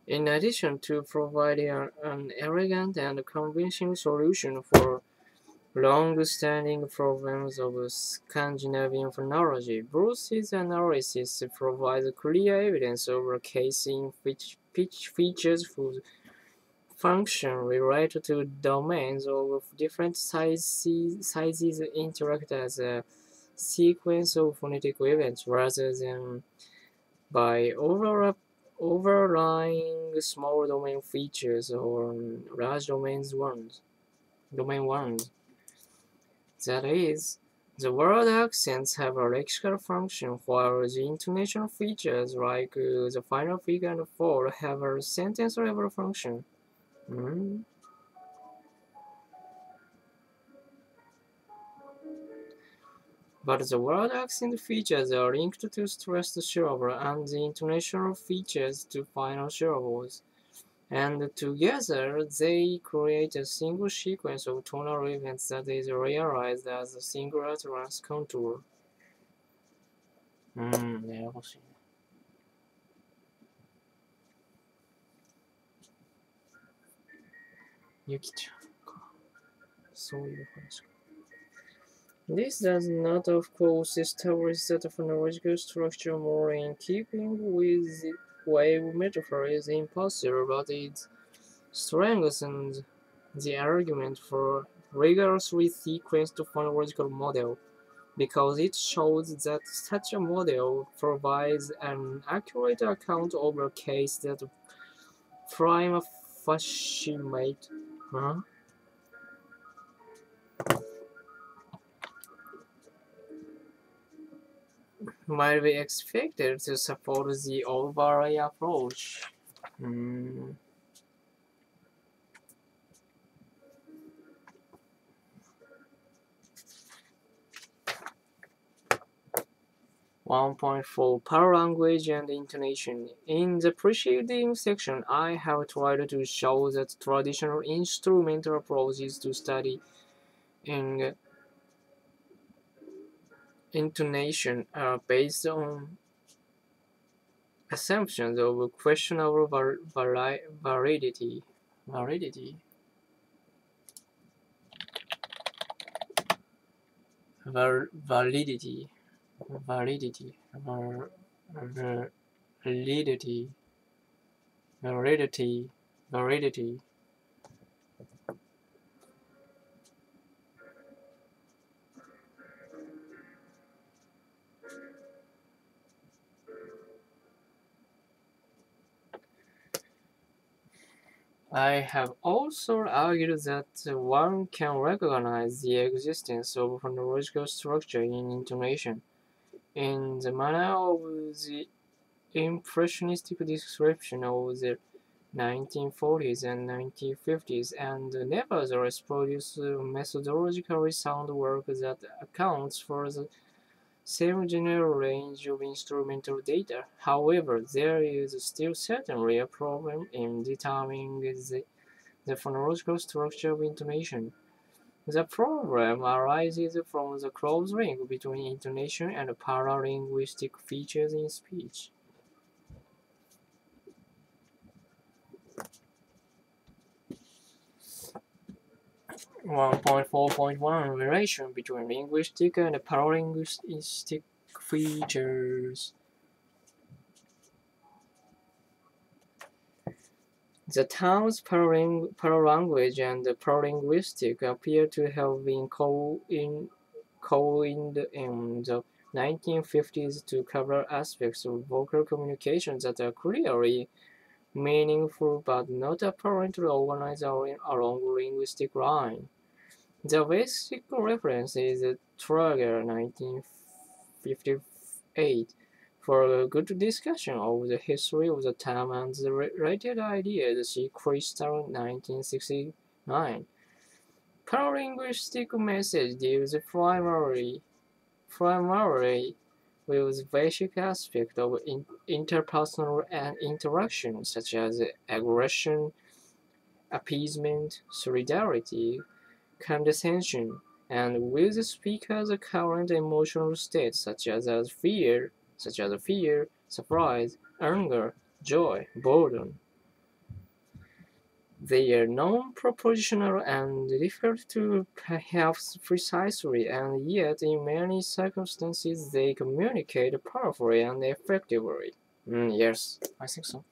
In addition to providing an elegant and convincing solution for long-standing problems of Scandinavian phonology, Bruce's analysis provides clear evidence of a case in which pitch features whose function relate to domains of different sizes interact as a sequence of phonetic events rather than by overlying small domain features or large domain ones. That is, the word accents have a lexical function, while the intonation features like the final figure and fall have a sentence level function. Mm. But the word accent features are linked to stressed syllable and the intonation features to final syllables, and together they create a single sequence of tonal events that is realized as a single utterance contour. ややこしいね。ゆきちゃんか。そういう話か。This does not, of course, establish that phonological structure more in keeping with wave metaphor is impossible, but it strengthens the argument for rigorously sequenced phonological model, because it shows that such a model provides an accurate account of a case that prima facie might be expected to support the overlay approach. 1.4 Paralanguage and Intonation. In the preceding section, I have tried to show that traditional instrumental approaches to studying intonation are based on assumptions of questionable validity. Validity. Validity. Validity. Validity. Validity. Validity. I have also argued that one can recognize the existence of phonological structure in intonation in the manner of the impressionistic description of the 1940s and 1950s, and nevertheless produce methodologically sound work that accounts for the same general range of instrumental data. However, there is still certainly a problem in determining the phonological structure of intonation. The problem arises from the close link between intonation and paralinguistic features in speech. 1.4.1 Relation between linguistic and paralinguistic features. The terms paralanguage and paralinguistic appear to have been coined in the 1950s to cover aspects of vocal communication that are clearly meaningful but not apparently organized along linguistic line. The basic reference is Traeger 1958 for a good discussion of the history of the term and the related ideas. See Crystal 1969. Paralinguistic message deals primarily with basic aspects of interpersonal interaction, such as aggression, appeasement, solidarity, condescension, and with the speaker's current emotional states, such as fear, surprise, anger, joy, boredom. They are non-propositional and difficult to perhaps precisely, and yet in many circumstances they communicate powerfully and effectively. Yes, I think so.